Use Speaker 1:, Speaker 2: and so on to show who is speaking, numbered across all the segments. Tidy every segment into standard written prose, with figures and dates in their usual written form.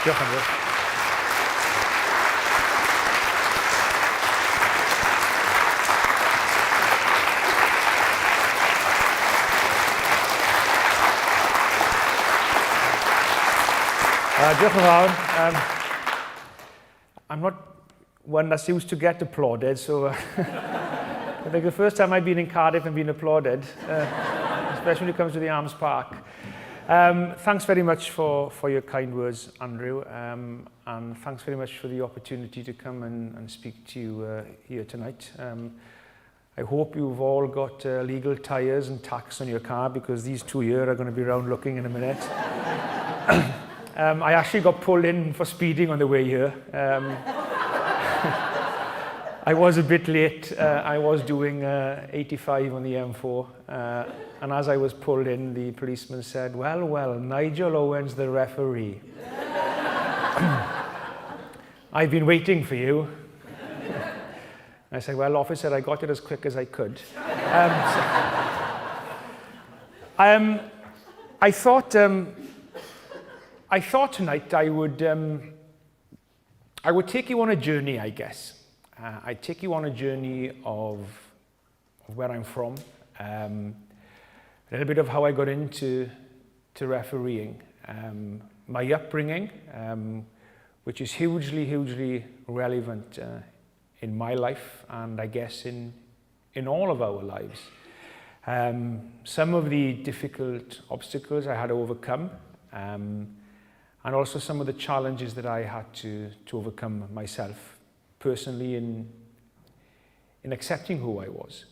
Speaker 1: Diolch yn fawr. Diolch yn fawr. I'm not one that's used to get applauded, so I think the first time I've been in Cardiff and been applauded, especially when it comes to the Arms Park. Thanks very much for your kind words, Andrew, and thanks very much for the opportunity to come and speak to you here tonight. I hope you've all got legal tyres and tax on your car, because these two here are going to be around looking in a minute. I actually got pulled in for speeding on the way here. I was a bit late. I was doing 85 on the M4, and as I was pulled in, the policeman said, well, Nigel Owens, the referee. I've been waiting for you. I said, well, officer, I got it as quick as I could. I thought tonight I would take you on a journey, I guess. I'd take you on a journey of where I'm from, a little bit of how I got into refereeing, my upbringing, which is hugely relevant in my life, and I guess in all of our lives. Some of the difficult obstacles I had to overcome, and also some of the challenges that I had to overcome myself, personally, in accepting who I was,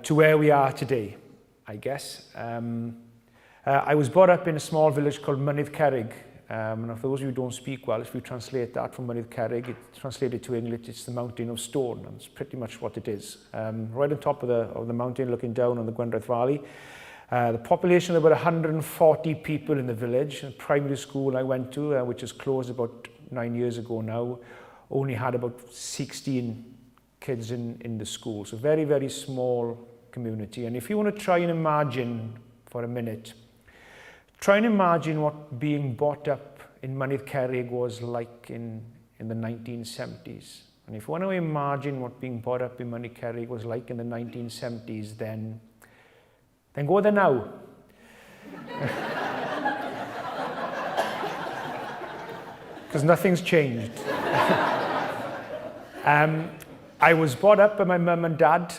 Speaker 1: to where we are today, I guess. I was brought up in a small village called Mynydd Cerrig, and for those of you who don't speak Welsh, if we translate that from Mynydd Cerrig, it's translated to English, it's the mountain of stone, and it's pretty much what it is. Right on top of the mountain, looking down on the Gwyndraith Valley. The population of about 140 people in the village. The primary school I went to, which was closed about 9 years ago now, only had about 16 kids in the school. So very small community. And if you want to try and imagine for a minute, try and imagine what being brought up in Mynydd Cerrig was like in the 1970s. And if you want to imagine what being brought up in Mynydd Cerrig was like in the 1970s, then go there now. Because nothing's changed. I was brought up by my mum and dad,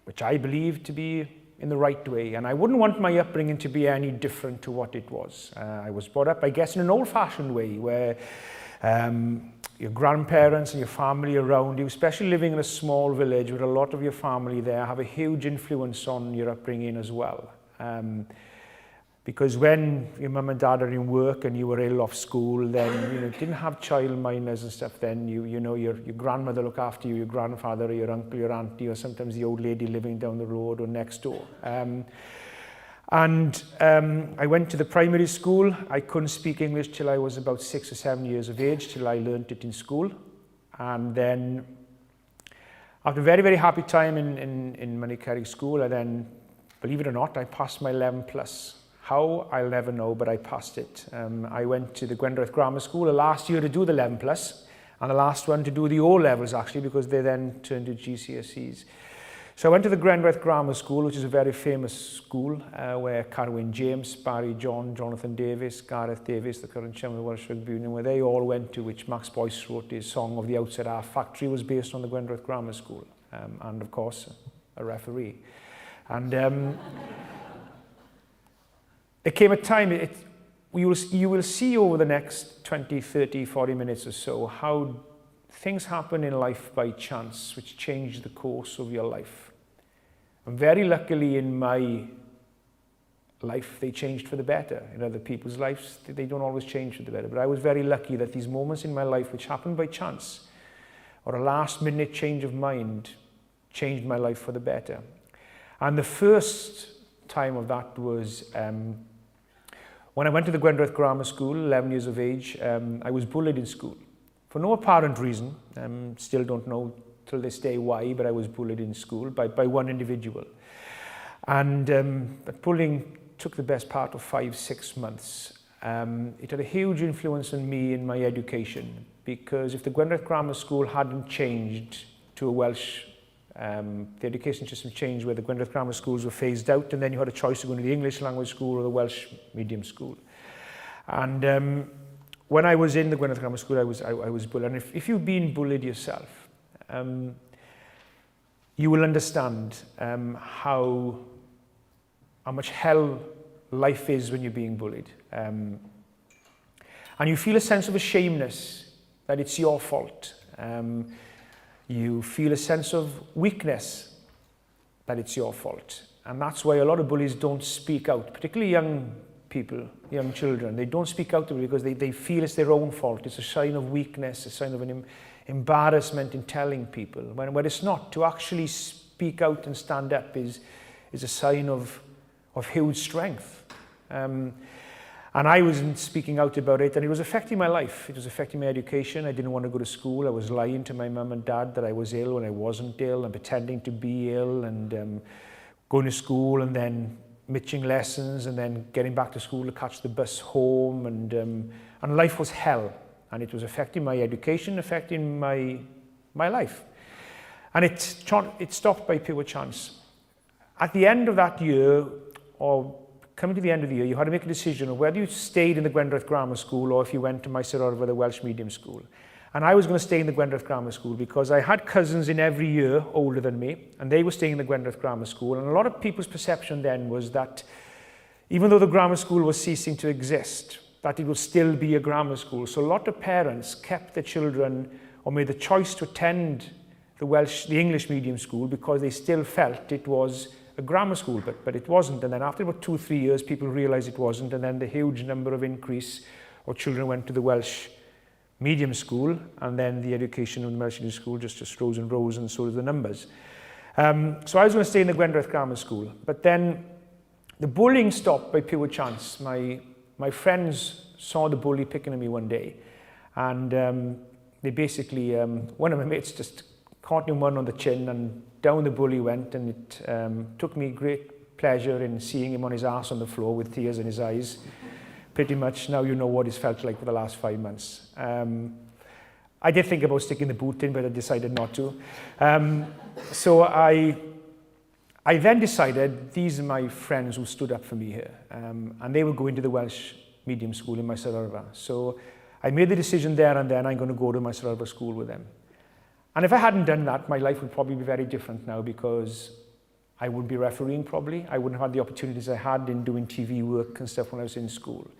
Speaker 1: which I believe to be in the right way, and I wouldn't want my upbringing to be any different to what it was. I was brought up, I guess, in an old-fashioned way, where your grandparents and your family around you, especially living in a small village with a lot of your family there, have a huge influence on your upbringing as well. Because when your mum and dad are in work and you were ill off school, then you didn't have child minders and stuff. Then your grandmother look after you, your grandfather, or your uncle, your auntie, or sometimes the old lady living down the road or next door. I went to the primary school. I couldn't speak English till I was about 6 or 7 years of age, till I learnt it in school. And then, after a very happy time in Mynydd Cerrig school, I then, believe it or not, I passed my 11+. How, I'll never know, but I passed it. I went to the Gwyndraith Grammar School the last year to do the 11+, and the last one to do the O-levels, actually, because they then turned to GCSEs. So I went to the Gwyndraith Grammar School, which is a very famous school, where Carwyn James, Barry John, Jonathan Davies, Gareth Davies, the current chairman of the Welsh Rugby Union, where they all went to, which Max Boyce wrote his song of the Outside Our Factory, was based on the Gwyndraith Grammar School, and of course, a referee. And there came a time, you will see over the next 20, 30, 40 minutes or so how things happen in life by chance which change the course of your life. And very luckily in my life, they changed for the better. In other people's lives, they don't always change for the better. But I was very lucky that these moments in my life which happened by chance, or a last-minute change of mind, changed my life for the better. And the first time of that was when I went to the Gwyndraith Grammar School, 11 years of age. I was bullied in school for no apparent reason. Still don't know till this day why, but I was bullied in school by one individual. And but bullying took the best part of 5-6 months. it had a huge influence on me in my education, because if the Gwynedd Grammar School hadn't changed to a Welsh, the education system changed where the Gwynedd Grammar Schools were phased out, and then you had a choice of going to the English language school or the Welsh medium school. And when I was in the Gwynedd Grammar School, I was bullied. And if you've been bullied yourself, you will understand how much hell life is when you're being bullied. And you feel a sense of ashamedness that it's your fault. You feel a sense of weakness that it's your fault. And that's why a lot of bullies don't speak out, particularly young people, young children. They don't speak out to it because they feel it's their own fault. It's a sign of weakness, a sign of an embarrassment in telling people. When it's not. To actually speak out and stand up is a sign of huge strength. And I wasn't speaking out about it, and it was affecting my life. It was affecting my education. I didn't want to go to school. I was lying to my mum and dad that I was ill when I wasn't ill, and pretending to be ill, and going to school and then missing lessons, and then getting back to school to catch the bus home, and life was hell. And it was affecting my education, affecting my life. And it stopped by pure chance. At the end of that year, or coming to the end of the year, you had to make a decision of whether you stayed in the Gwynedd Grammar School or if you went to my Sir the Welsh medium school. And I was going to stay in the Gwynedd Grammar School because I had cousins in every year older than me, and they were staying in the Gwynedd Grammar School. And a lot of people's perception then was that even though the grammar school was ceasing to exist, that it would still be a grammar school. So a lot of parents kept their children, or made the choice to attend the English medium school because they still felt it was a grammar school, but it wasn't. And then after about 2 or 3 years, people realised it wasn't, and then the huge number of increase of children went to the Welsh medium school, and then the education of the Welsh medium school just rose and rose, and so did the numbers. So I was going to stay in the Gwynedd Grammar School, but then the bullying stopped by pure chance. My friends saw the bully picking at me one day, and they basically, one of my mates just caught him one on the chin, and down the bully went, and it took me great pleasure in seeing him on his arse on the floor with tears in his eyes. Pretty much now you know what it's felt like for the last 5 months. I did think about sticking the boot in, but I decided not to. So I then decided these are my friends who stood up for me here, and they were going to the Welsh medium school in my Sir. So I made the decision there and then I'm going to go to my Sir school with them. And if I hadn't done that, my life would probably be very different now, because I wouldn't be refereeing probably. I wouldn't have had the opportunities I had in doing TV work and stuff when I was in school.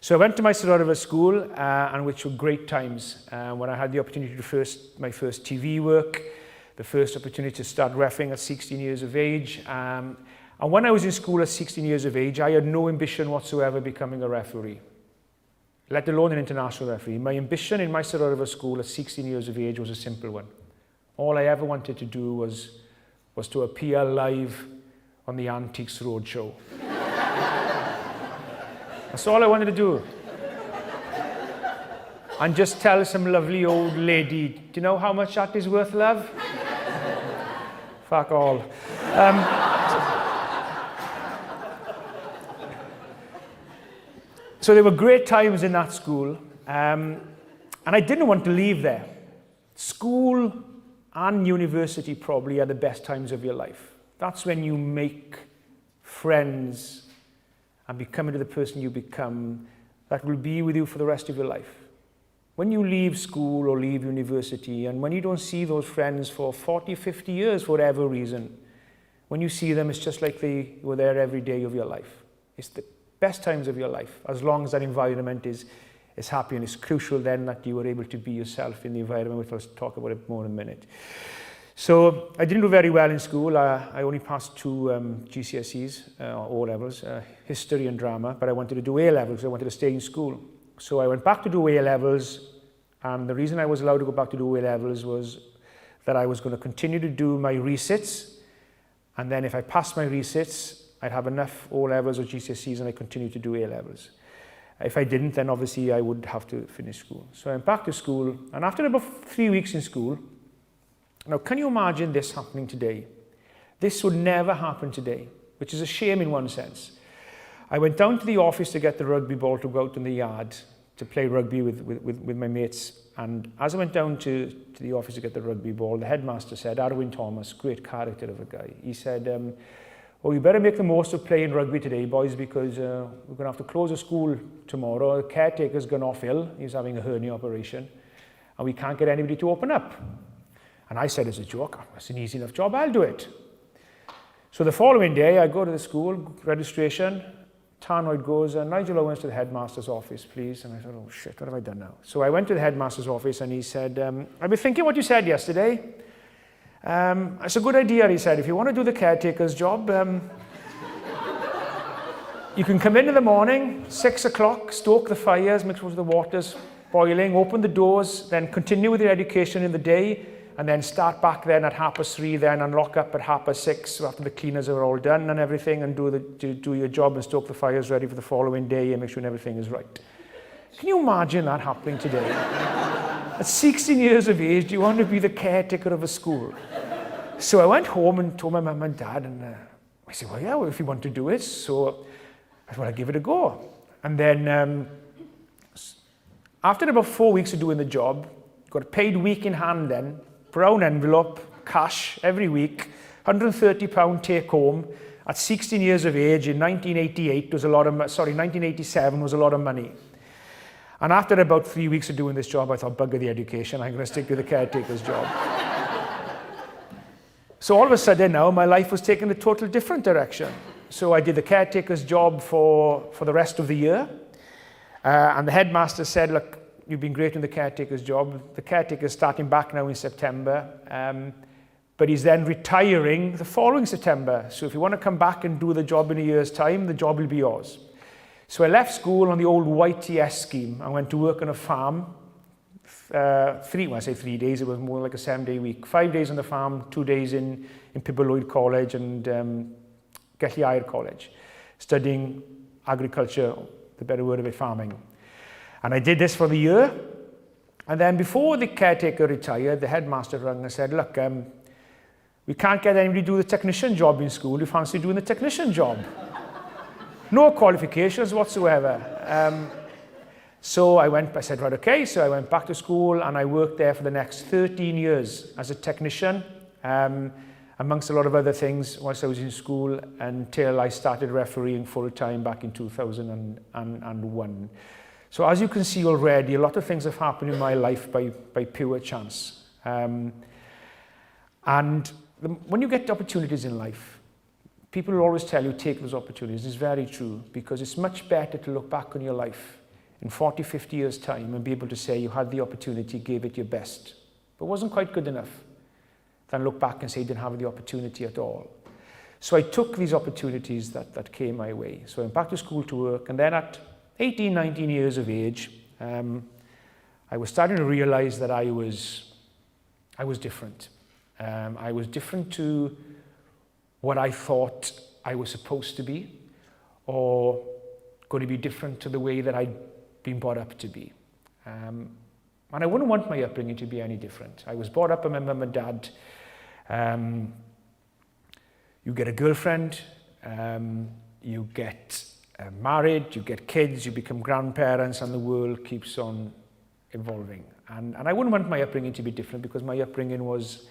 Speaker 1: So I went to my Sir school, and which were great times, when I had the opportunity to do my first TV work, the first opportunity to start refereeing at 16 years of age. And when I was in school at 16 years of age, I had no ambition whatsoever becoming a referee, let alone an international referee. My ambition in my Sir school at 16 years of age was a simple one. All I ever wanted to do was to appear live on the Antiques Roadshow. That's all I wanted to do. And just tell some lovely old lady, do you know how much that is worth, love? Fuck all. So there were great times in that school, and I didn't want to leave there. School and university probably are the best times of your life. That's when you make friends and become into the person you become that will be with you for the rest of your life. When you leave school or leave university, and when you don't see those friends for 40, 50 years for whatever reason, when you see them, it's just like they were there every day of your life. It's the best times of your life, as long as that environment is happy, and it's crucial then that you are able to be yourself in the environment, which I'll talk about it more in a minute. So I didn't do very well in school. I only passed 2 GCSEs, O levels, history and drama, but I wanted to do A levels. I wanted to stay in school. So I went back to do A levels, and the reason I was allowed to go back to do A levels was that I was going to continue to do my resits, and then if I passed my resits, I'd have enough O levels or GCSEs, and I continued to do A levels. If I didn't, then obviously I would have to finish school. So I went back to school, and after about 3 weeks in school, now can you imagine this happening today? This would never happen today, which is a shame in one sense. I went down to the office to get the rugby ball to go out in the yard to play rugby with my mates. And as I went down to the office to get the rugby ball, the headmaster said, Arwin Thomas, great character of a guy. He said, oh, you better make the most of playing rugby today, boys, because we're going to have to close the school tomorrow. The caretaker's gone off ill. He's having a hernia operation. And we can't get anybody to open up. And I said as a joke, oh, it's an easy enough job, I'll do it. So the following day, I go to the school, registration. Tarnoid goes, Nigel Owens to the headmaster's office, please. And I thought, oh shit, what have I done now? So I went to the headmaster's office and he said, I've been thinking what you said yesterday. It's a good idea, he said. If you want to do the caretaker's job, you can come in the morning, 6 o'clock, stoke the fires, make sure the water's boiling, open the doors, then continue with your education in the day, and then start back then at 3:30 then and lock up at 6:30 after the cleaners are all done and everything, and do your job and stoke the fires ready for the following day and make sure everything is right. Can you imagine that happening today? At 16 years of age, do you want to be the caretaker of a school? So I went home and told my mum and dad, and I said, well, yeah, if you want to do it. So I thought I'd give it a go. And then after about 4 weeks of doing the job, got a paid week in hand then, brown envelope, cash every week, £130 take home. At 16 years of age in 1988 was 1987 was a lot of money. And after about 3 weeks of doing this job, I thought, bugger the education, I'm going to stick to the caretaker's job. So all of a sudden now, my life was taking a total different direction. So I did the caretaker's job for the rest of the year. And the headmaster said, look, you've been great in the caretaker's job. The caretaker's starting back now in September. But he's then retiring the following September. So if you want to come back and do the job in a year's time, the job will be yours. So I left school on the old YTS scheme. I went to work on a farm. When I say 3 days, it was more like a 7-day week. 5 days on the farm, 2 days in Pibble Lloyd College and Gelli Aur College, studying agriculture, the better word of it, farming. And I did this for the year. And then before the caretaker retired, the headmaster rang and said, look, we can't get anybody to do the technician job in school. You fancy doing the technician job? No qualifications whatsoever. So I said, right, okay. So I went back to school and I worked there for the next 13 years as a technician, amongst a lot of other things whilst I was in school, until I started refereeing full-time back in 2001. So as you can see already, a lot of things have happened in my life by pure chance. And when you get opportunities in life, people will always tell you, take those opportunities. It's very true, because it's much better to look back on your life in 40, 50 years' time and be able to say you had the opportunity, gave it your best, but wasn't quite good enough, than look back and say you didn't have the opportunity at all. So I took these opportunities that came my way. So I went back to school to work, and then at 18, 19 years of age, I was starting to realize that I was different. I was different to what I thought I was supposed to be, or going to be different to the way that I'd been brought up to be. And I wouldn't want my upbringing to be any different. I was brought up by my mum and dad. You get a girlfriend, you get married, you get kids, you become grandparents, and the world keeps on evolving. And I wouldn't want my upbringing to be different, because my upbringing was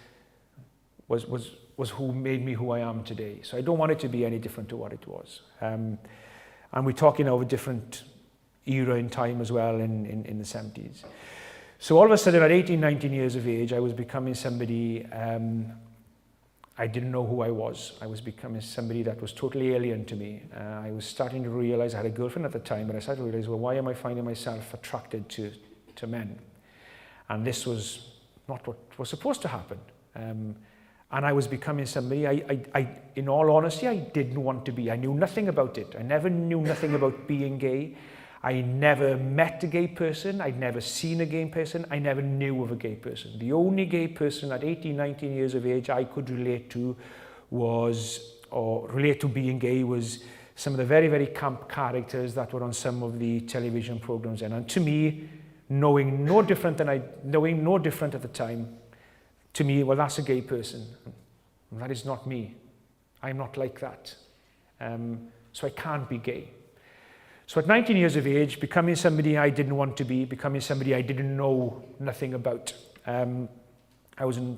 Speaker 1: who made me who I am today. So I don't want it to be any different to what it was. And we're talking over a different era in time as well in the 70s. So all of a sudden at 18, 19 years of age, I was becoming somebody, I didn't know who I was. I was becoming somebody that was totally alien to me. I was starting to realize, I had a girlfriend at the time, but I started to realize, well, why am I finding myself attracted to men? And this was not what was supposed to happen. And I was becoming somebody, in all honesty, I didn't want to be. I knew nothing about it. I never knew nothing about being gay. I never met a gay person. I'd never seen a gay person. I never knew of a gay person. The only gay person at 18, 19 years of age I could relate to being gay was some of the very, very camp characters that were on some of the television programs. And to me, knowing no different at the time, to me, well, that's a gay person. That is not me. I'm not like that. So I can't be gay. So at 19 years of age, becoming somebody I didn't want to be, becoming somebody I didn't know nothing about. I was in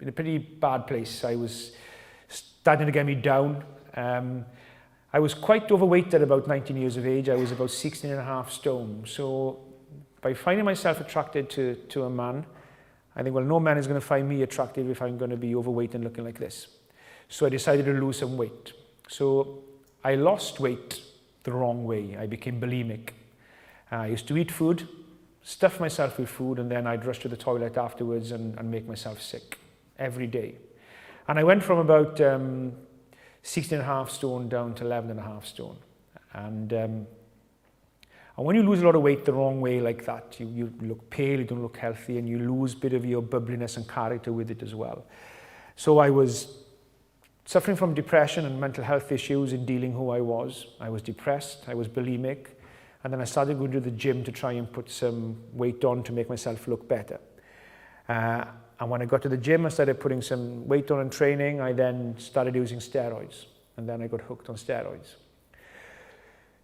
Speaker 1: a pretty bad place. I was starting to get me down. I was quite overweight at about 19 years of age. I was about 16.5 stone. So by finding myself attracted to a man, I think, well, no man is going to find me attractive if I'm going to be overweight and looking like this. So I decided to lose some weight. So I lost weight the wrong way. I became bulimic. I used to eat food, stuff myself with food, and then I'd rush to the toilet afterwards and make myself sick every day. And I went from about 16.5 stone down to 11.5 stone. And when you lose a lot of weight the wrong way like that, you look pale, you don't look healthy, and you lose a bit of your bubbliness and character with it as well. So I was suffering from depression and mental health issues in dealing who I was. I was depressed, I was bulimic, and then I started going to the gym to try and put some weight on to make myself look better. And when I got to the gym, I started putting some weight on and training. I then started using steroids, and then I got hooked on steroids.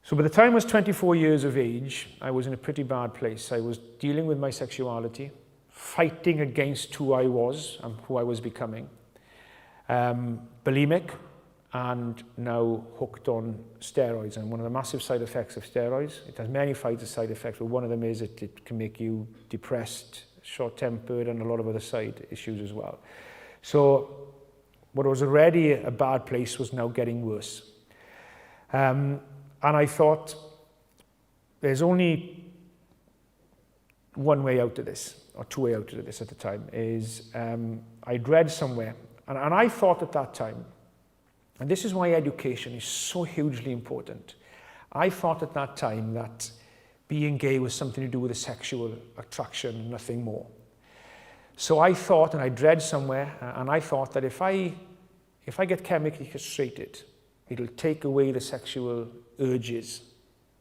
Speaker 1: So by the time I was 24 years of age, I was in a pretty bad place. I was dealing with my sexuality, fighting against who I was and who I was becoming. Bulimic, and now hooked on steroids. And one of the massive side effects of steroids, it has many side effects, but one of them is it can make you depressed, short-tempered, and a lot of other side issues as well. So what was already a bad place was now getting worse. And I thought, there's only one way out of this, or two ways out of this at the time, is I'd read somewhere. And I thought at that time, and this is why education is so hugely important, I thought at that time that being gay was something to do with a sexual attraction, nothing more. So I thought, and I'd read somewhere, and I thought that if I get chemically castrated, it'll take away the sexual urges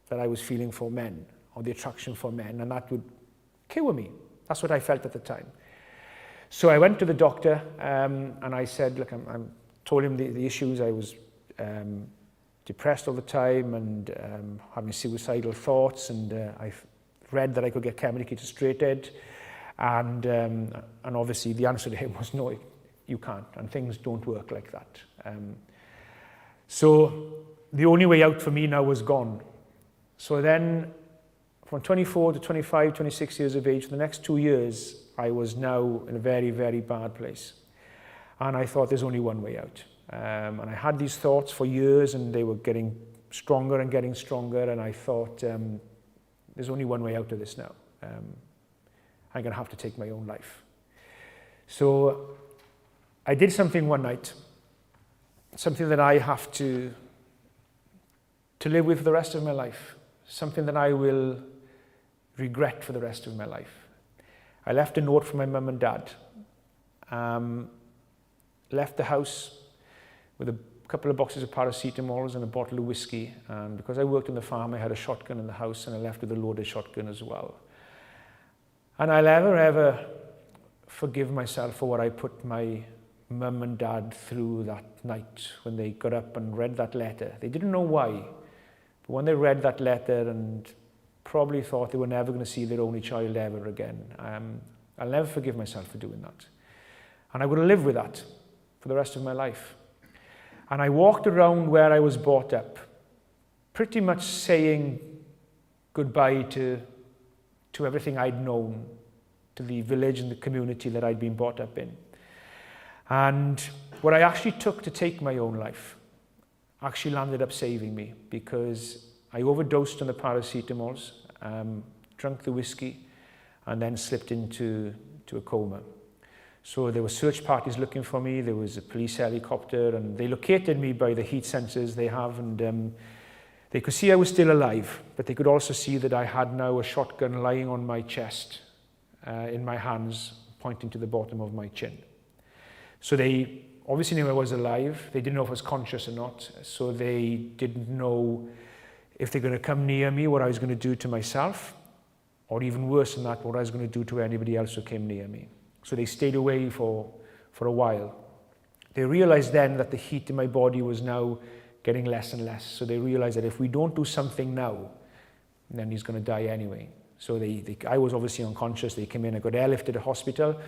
Speaker 1: that I was feeling for men, or the attraction for men, and that would cure me. That's what I felt at the time. So I went to the doctor, and I said, look, I told him the issues. I was depressed all the time and having suicidal thoughts, and I read that I could get chemically castrated, and obviously the answer to him was no, you can't, and things don't work like that. So the only way out for me now was gone. So then from 24 to 25, 26 years of age, for the next 2 years, I was now in a very, very bad place. And I thought there's only one way out. And I had these thoughts for years, and they were getting stronger and getting stronger, and I thought, there's only one way out of this now. I'm going to have to take my own life. So I did something one night, something that I have to live with for the rest of my life, something that I will regret for the rest of my life. I left a note for my mum and dad, left the house with a couple of boxes of paracetamols and a bottle of whiskey, and because I worked on the farm, I had a shotgun in the house, and I left with a loaded shotgun as well. And I'll never ever forgive myself for what I put my mum and dad through that night when they got up and read that letter. They didn't know why, but when they read that letter and probably thought they were never going to see their only child ever again, I'll never forgive myself for doing that. And I would have lived with that for the rest of my life. And I walked around where I was brought up, pretty much saying goodbye to everything I'd known, to the village and the community that I'd been brought up in. And what I actually took to take my own life actually landed up saving me, because I overdosed on the paracetamols, drank the whiskey, and then slipped into a coma. So there were search parties looking for me. There was a police helicopter, and they located me by the heat sensors they have, and they could see I was still alive, but they could also see that I had now a shotgun lying on my chest, in my hands, pointing to the bottom of my chin. So they obviously knew I was alive. They didn't know if I was conscious or not, so they didn't know if they're going to come near me, what I was going to do to myself, or even worse than that, what I was going to do to anybody else who came near me. So they stayed away for a while. They realized then that the heat in my body was now getting less and less. So they realized that if we don't do something now, then he's going to die anyway. So I was obviously unconscious. They came in, I got airlifted to hospital.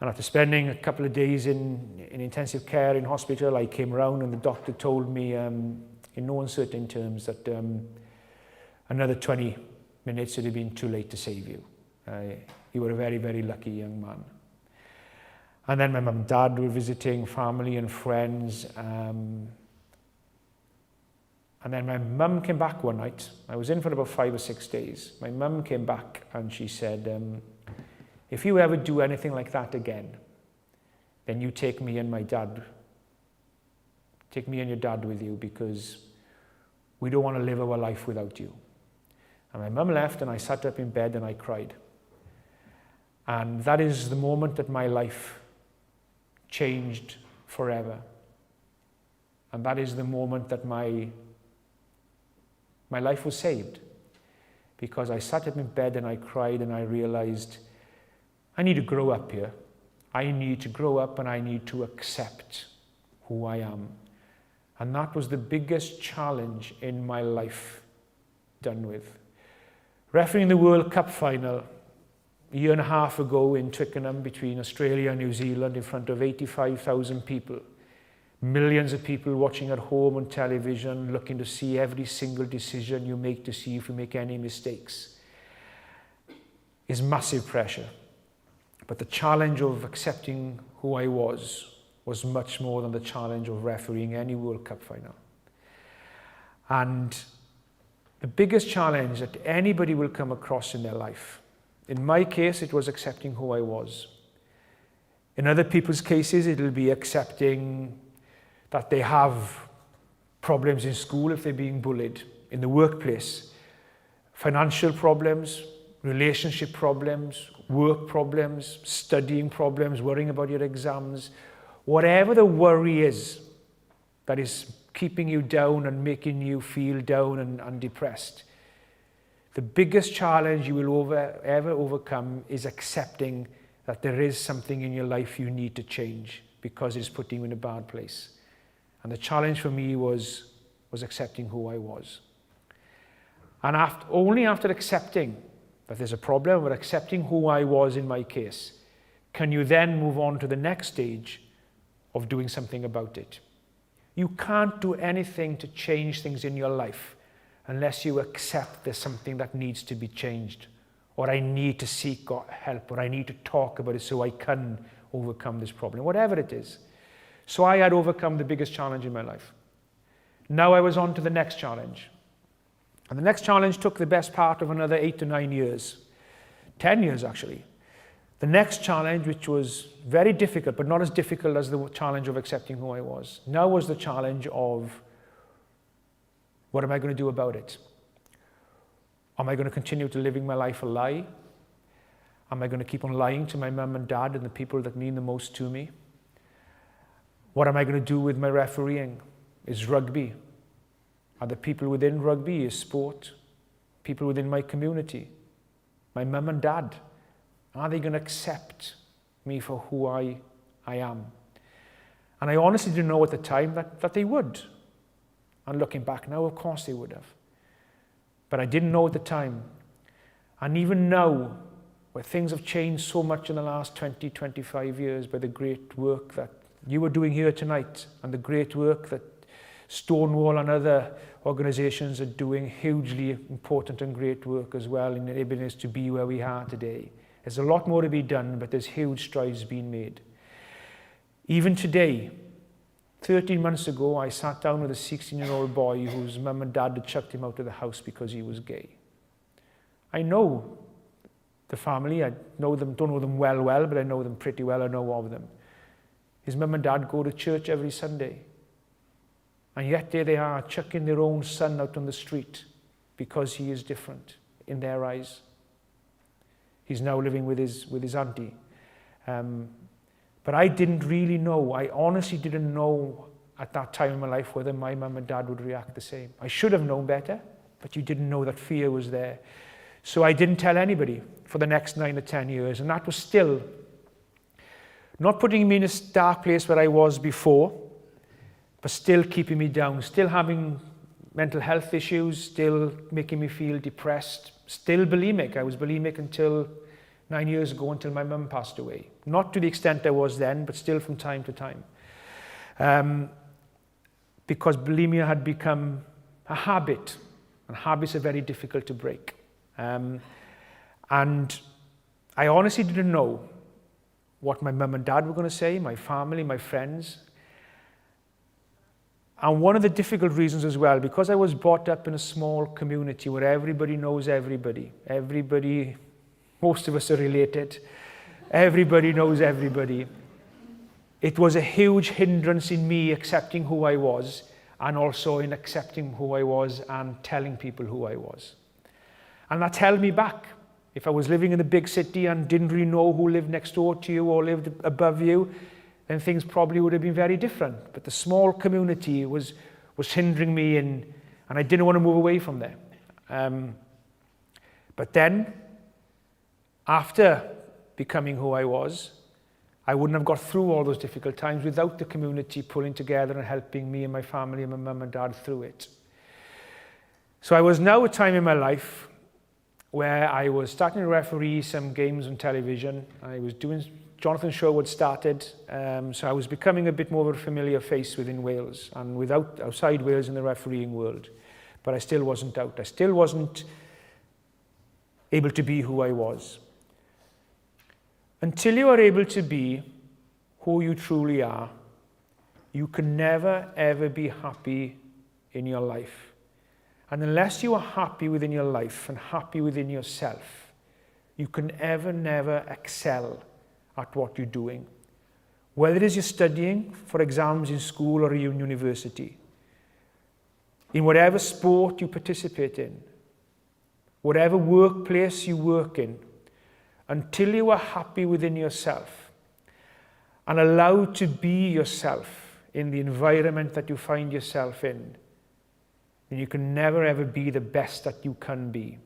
Speaker 1: And after spending a couple of days in intensive care in hospital, I came around and the doctor told me in no uncertain terms that another 20 minutes it had been too late to save you. You were a very, very lucky young man. And then my mum and dad were visiting family and friends. And then my mum came back one night. I was in for about 5 or 6 days. My mum came back and she said, if you ever do anything like that again, then you take me and your dad with you, because we don't want to live our life without you. And my mum left and I sat up in bed and I cried. And that is the moment that my life changed forever. And that is the moment that my life was saved. Because I sat up in bed and I cried and I realized, I need to grow up here. I need to grow up and I need to accept who I am. And that was the biggest challenge in my life done with. Refereeing the World Cup final a year and a half ago in Twickenham between Australia and New Zealand in front of 85,000 people. Millions of people watching at home on television, looking to see every single decision you make to see if you make any mistakes. Is massive pressure. But the challenge of accepting who I was much more than the challenge of refereeing any World Cup final. And the biggest challenge that anybody will come across in their life, in my case, it was accepting who I was. In other people's cases, it'll be accepting that they have problems in school if they're being bullied, in the workplace, financial problems, relationship problems, work problems, studying problems, worrying about your exams. Whatever the worry is that is keeping you down and making you feel down and depressed, the biggest challenge you will ever overcome is accepting that there is something in your life you need to change because it's putting you in a bad place. And the challenge for me was accepting who I was. And only after accepting that there's a problem, but accepting who I was in my case, can you then move on to the next stage of doing something about it. You can't do anything to change things in your life unless you accept there's something that needs to be changed, or I need to seek help, or I need to talk about it so I can overcome this problem, whatever it is. So I had overcome the biggest challenge in my life. Now I was on to the next challenge. And the next challenge took the best part of another 8 to 9 years, 10 years actually. The next challenge, which was very difficult, but not as difficult as the challenge of accepting who I was, now was the challenge of, what am I going to do about it? Am I going to continue to living my life a lie? Am I going to keep on lying to my mum and dad and the people that mean the most to me? What am I going to do with my refereeing? Is rugby? Are the people within rugby? Is sport? People within my community? My mum and dad? Are they going to accept me for who I am? And I honestly didn't know at the time that they would. And looking back now, of course they would have. But I didn't know at the time. And even now, where things have changed so much in the last 20, 25 years by the great work that you are doing here tonight, and the great work that Stonewall and other organizations are doing, hugely important and great work as well in enabling us to be where we are today. There's a lot more to be done, but there's huge strides being made. Even today, 13 months ago, I sat down with a 16-year-old boy whose mum and dad had chucked him out of the house because he was gay. I know the family, I know them, don't know them well, but I know them pretty well, I know of them. His mum and dad go to church every Sunday. And yet there they are, chucking their own son out on the street because he is different in their eyes. He's now living with his auntie. But I didn't really know, I honestly didn't know at that time in my life whether my mum and dad would react the same. I should have known better, but you didn't know that fear was there. So I didn't tell anybody for the next 9 or 10 years, and that was still not putting me in a dark place where I was before, but still keeping me down, still having mental health issues, still making me feel depressed, still bulimic. I was bulimic until 9 years ago, until my mum passed away. Not to the extent I was then, but still from time to time. Because bulimia had become a habit, and habits are very difficult to break. And I honestly didn't know what my mum and dad were going to say, my family, my friends. And one of the difficult reasons as well, because I was brought up in a small community where everybody knows everybody, most of us are related, everybody knows everybody. It was a huge hindrance in me accepting who I was, and also in accepting who I was and telling people who I was. And that held me back. If I was living in the big city and didn't really know who lived next door to you or lived above you, then things probably would have been very different. But the small community was hindering me, and I didn't want to move away from there. But then, after becoming who I was, I wouldn't have got through all those difficult times without the community pulling together and helping me and my family and my mum and dad through it. So I was now at a time in my life where I was starting to referee some games on television. I was doing, Jonathan Sherwood started, so I was becoming a bit more of a familiar face within Wales and outside Wales in the refereeing world. But I still wasn't out. I still wasn't able to be who I was. Until you are able to be who you truly are, you can never, ever be happy in your life. And unless you are happy within your life and happy within yourself, you can never excel at what you're doing. Whether it is you're studying for exams in school or in university, in whatever sport you participate in, whatever workplace you work in, until you are happy within yourself and allowed to be yourself in the environment that you find yourself in, then you can never ever be the best that you can be.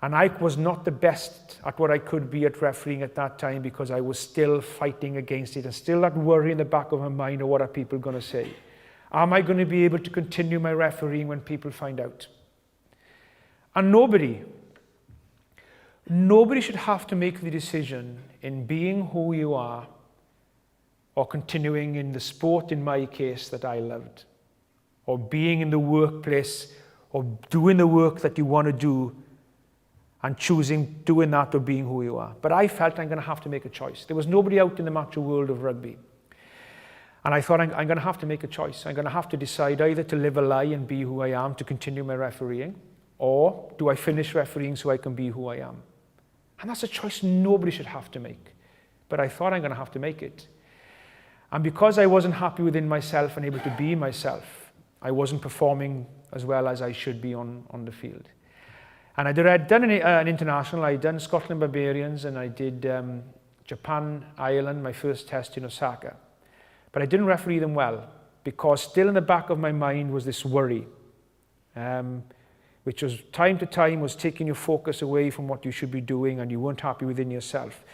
Speaker 1: And I was not the best at what I could be at refereeing at that time because I was still fighting against it and still that worry in the back of my mind of what are people going to say. Am I going to be able to continue my refereeing when people find out? And nobody should have to make the decision in being who you are or continuing in the sport, in my case, that I loved, or being in the workplace or doing the work that you want to do and choosing doing that or being who you are. But I felt I'm going to have to make a choice. There was nobody out in the macho world of rugby. And I thought I'm going to have to make a choice. I'm going to have to decide either to live a lie and be who I am to continue my refereeing, or do I finish refereeing so I can be who I am? And that's a choice nobody should have to make. But I thought I'm going to have to make it. And because I wasn't happy within myself and able to be myself, I wasn't performing as well as I should be on the field. And I'd done an international. I'd done Scotland Barbarians, and I did Japan, Ireland, my first test in Osaka. But I didn't referee them well, because still in the back of my mind was this worry, which was time to time was taking your focus away from what you should be doing, and you weren't happy within yourself.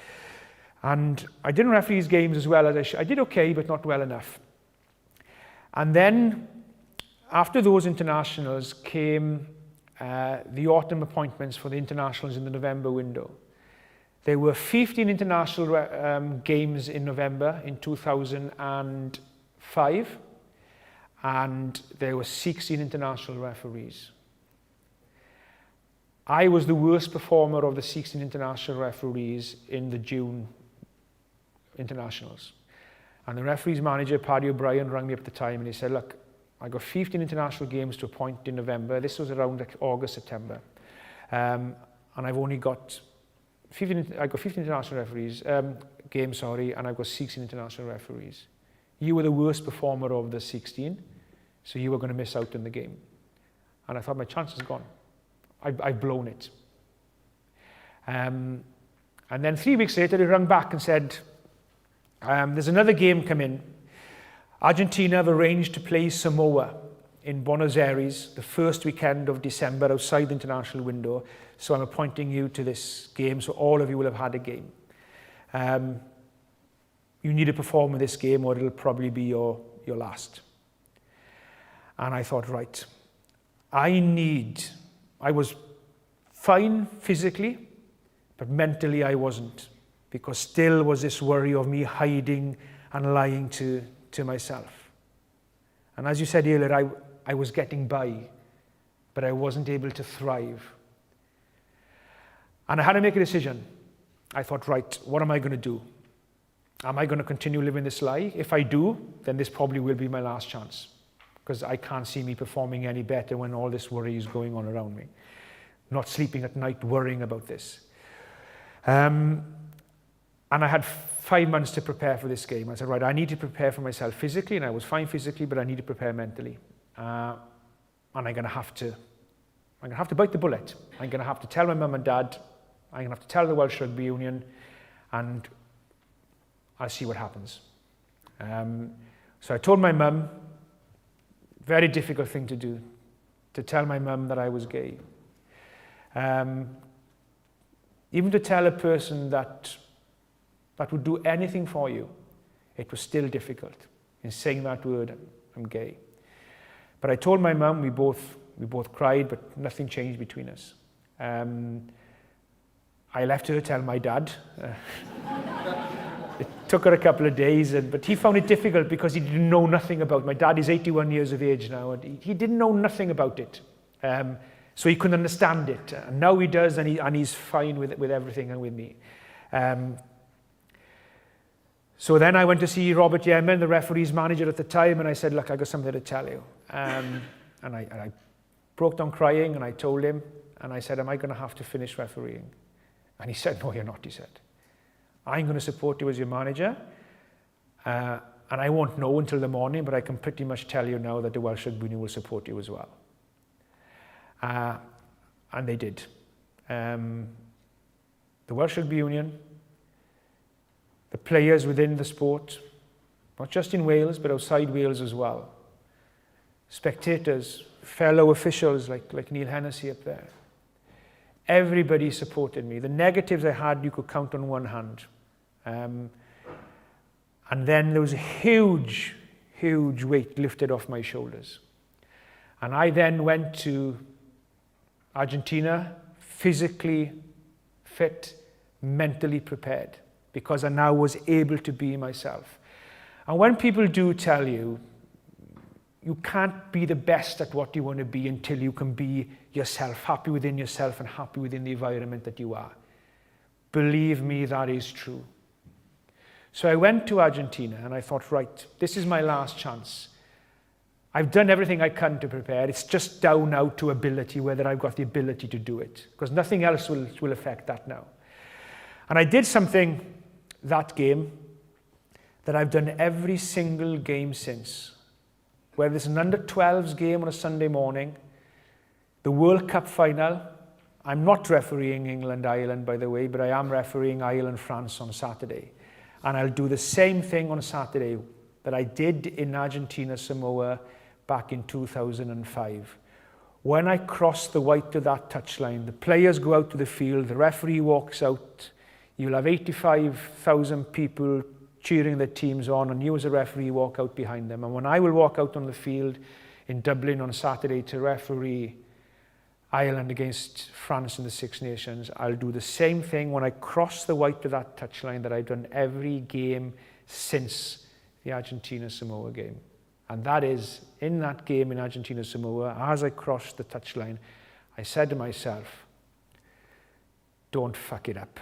Speaker 1: And I didn't referee these games as well as I should. I did okay, but not well enough. And then, after those internationals came the autumn appointments for the internationals in the November window. There were 15 international games in November in 2005, and there were 16 international referees. I was the worst performer of the 16 international referees in the June internationals. And the referees manager, Paddy O'Brien, rang me up at the time and he said, look, I got 15 international games to appoint in November. This was around August, September. And I've only got 15 international referees, games, and I've got 16 international referees. You were the worst performer of the 16, so you were going to miss out on the game. And I thought, my chance is gone. I've blown it. And then 3 weeks later, he rang back and said, there's another game come in. Argentina have arranged to play Samoa in Buenos Aires the first weekend of December outside the international window. So I'm appointing you to this game, so all of you will have had a game. You need to perform in this game or it'll probably be your last. And I thought, right, I was fine physically, but mentally I wasn't, because still was this worry of me hiding and lying to myself. And as you said earlier, I was getting by, but I wasn't able to thrive. And I had to make a decision. I thought, right, what am I going to do? Am I going to continue living this lie? If I do, then this probably will be my last chance, because I can't see me performing any better when all this worry is going on around me. Not sleeping at night worrying about this. And I had 5 months to prepare for this game. I said, right, I need to prepare for myself physically, and I was fine physically, but I need to prepare mentally. And I'm going to have to bite the bullet. I'm going to have to tell my mum and dad. I'm going to have to tell the Welsh Rugby Union, and I'll see what happens. So I told my mum, very difficult thing to do, to tell my mum that I was gay. Even to tell a person that would do anything for you, it was still difficult. In saying that word, I'm gay. But I told my mum, we both cried, but nothing changed between us. I left her to tell my dad. It took her a couple of days, but he found it difficult because he didn't know nothing about it. My dad is 81 years of age now, and he didn't know nothing about it. So he couldn't understand it. And now he does, and he's fine with everything and with me. So then I went to see Robert Yemen, the referee's manager at the time, and I said, look, I got something to tell you. And I broke down crying, and I told him, and I said, am I going to have to finish refereeing? And he said, no, you're not, he said. I'm going to support you as your manager, and I won't know until the morning, but I can pretty much tell you now that the Welsh Rugby Union will support you as well. And they did. The Welsh Rugby Union, the players within the sport, not just in Wales, but outside Wales as well, spectators, fellow officials like Neil Hennessy up there, everybody supported me. The negatives I had, you could count on one hand. And then there was a huge, huge weight lifted off my shoulders. And I then went to Argentina, physically fit, mentally prepared, because I now was able to be myself. And when people do tell you, you can't be the best at what you want to be until you can be yourself, happy within yourself and happy within the environment that you are. Believe me, that is true. So I went to Argentina and I thought, right, this is my last chance. I've done everything I can to prepare. It's just down now to ability, whether I've got the ability to do it, because nothing else will affect that now. And I did something that game that I've done every single game since. Whether it's an under-12s game on a Sunday morning, the World Cup final. I'm not refereeing England-Ireland, by the way, but I am refereeing Ireland-France on Saturday. And I'll do the same thing on Saturday that I did in Argentina-Samoa back in 2005. When I cross the white to that touchline, the players go out to the field, the referee walks out, you'll have 85,000 people cheering their teams on, and you as a referee walk out behind them. And when I will walk out on the field in Dublin on Saturday to referee Ireland against France in the Six Nations, I'll do the same thing when I cross the white to that touchline that I've done every game since the Argentina-Samoa game. And that is, in that game in Argentina-Samoa, as I crossed the touchline, I said to myself, don't fuck it up.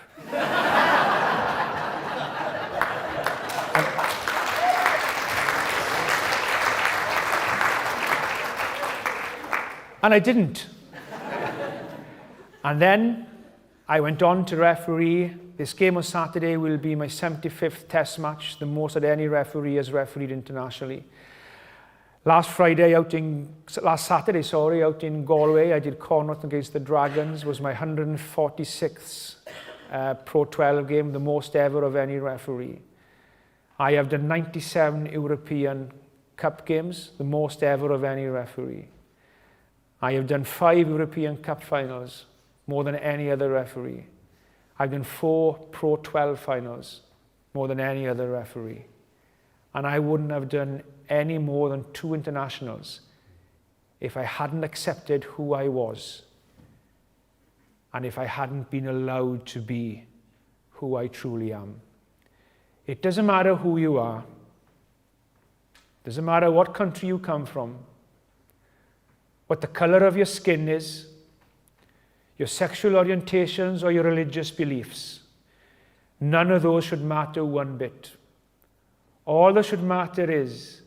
Speaker 1: And I didn't. And then I went on to referee. This game on Saturday will be my 75th test match, the most that any referee has refereed internationally. Last Saturday, out in Galway, I did Connacht against the Dragons. It was my 146th Pro 12 game, the most ever of any referee. I have done 97 European Cup games, the most ever of any referee. I have done 5 European Cup finals, more than any other referee. I've done 4 Pro 12 finals, more than any other referee. And I wouldn't have done any more than 2 internationals if I hadn't accepted who I was, and if I hadn't been allowed to be who I truly am. It doesn't matter who you are. It doesn't matter what country you come from, what the color of your skin is, your sexual orientations or your religious beliefs. None of those should matter one bit. All that should matter is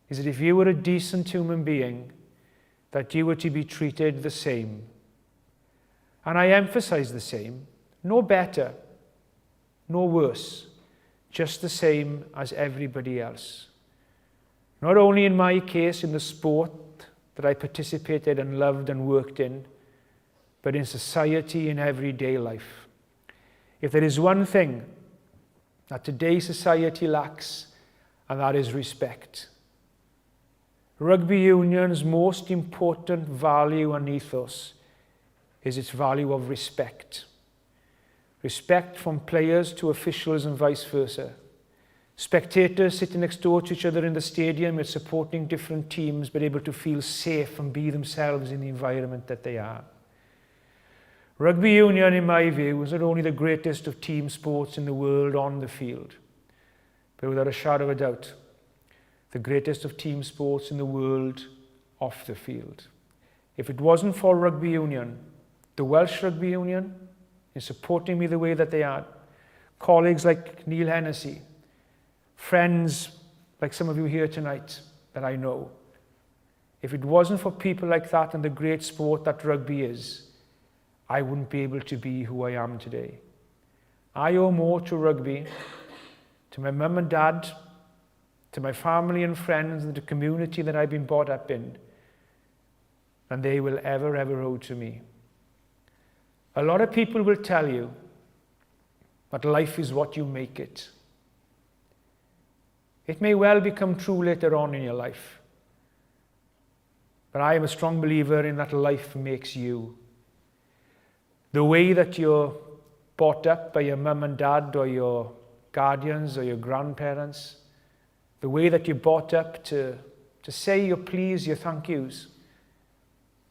Speaker 1: that if you were a decent human being, that you were to be treated the same. And I emphasize the same, no better, no worse, just the same as everybody else. Not only in my case in the sport that I participated and loved and worked in, but in society, in everyday life. If there is one thing that today's society lacks, and that is respect. Rugby union's most important value and ethos is its value of respect. Respect from players to officials and vice versa. Spectators sitting next door to each other in the stadium and supporting different teams, but able to feel safe and be themselves in the environment that they are. Rugby union, in my view, is not only the greatest of team sports in the world on the field, but without a shadow of a doubt, the greatest of team sports in the world off the field. If it wasn't for rugby union, the Welsh Rugby Union, in supporting me the way that they are, colleagues like Neil Hennessy, friends like some of you here tonight that I know, if it wasn't for people like that and the great sport that rugby is, I wouldn't be able to be who I am today. I owe more to rugby, to my mum and dad, to my family and friends, and the community that I've been brought up in, than they will ever owe to me. A lot of people will tell you that life is what you make it. It may well become true later on in your life, but I am a strong believer in that life makes you. The way that you're brought up by your mum and dad or your guardians or your grandparents, the way that you're brought up to say your please, your thank yous,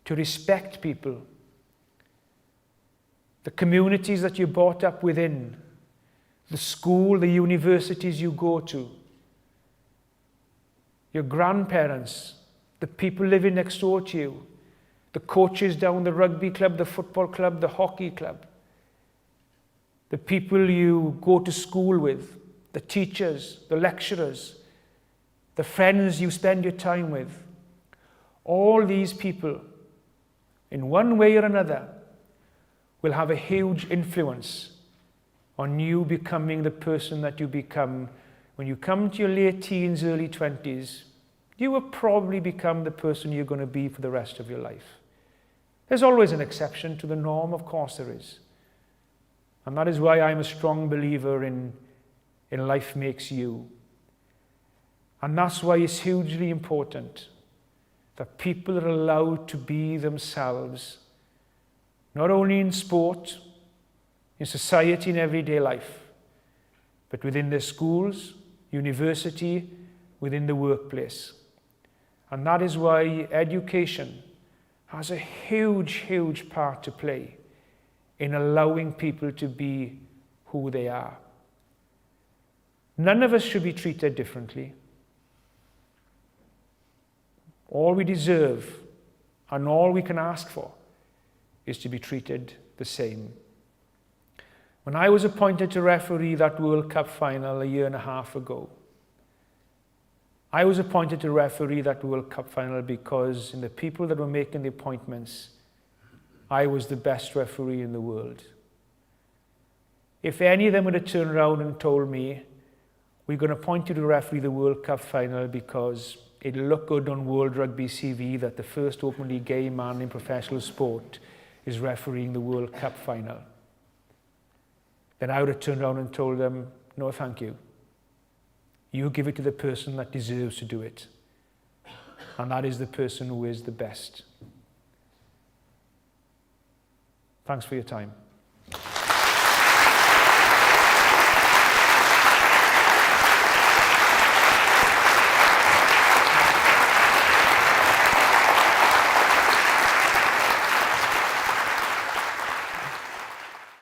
Speaker 1: to respect people, the communities that you're brought up within, the school, the universities you go to, your grandparents, the people living next door to you, the coaches down the rugby club, the football club, the hockey club, the people you go to school with, the teachers, the lecturers, the friends you spend your time with. All these people, in one way or another, will have a huge influence on you becoming the person that you become. When you come to your late teens, early 20s, you will probably become the person you're going to be for the rest of your life. There's always an exception to the norm, of course there is. And that is why I'm a strong believer in life makes you. And that's why it's hugely important that people are allowed to be themselves, not only in sport, in society, in everyday life, but within their schools, university, within the workplace. And that is why education has a huge part to play in allowing people to be who they are. None of us should be treated differently. All we deserve and all we can ask for is to be treated the same. When I was appointed to referee that World Cup final a year and a half ago, I was appointed to referee that World Cup final because in the people that were making the appointments, I was the best referee in the world. If any of them would have turned around and told me, we're going to appoint you to referee the World Cup final because it looked good on World Rugby CV that the first openly gay man in professional sport is refereeing the World Cup final, then I would have turned around and told them, no, thank you. You give it to the person that deserves to do it. And that is the person who is the best. Thanks for your time.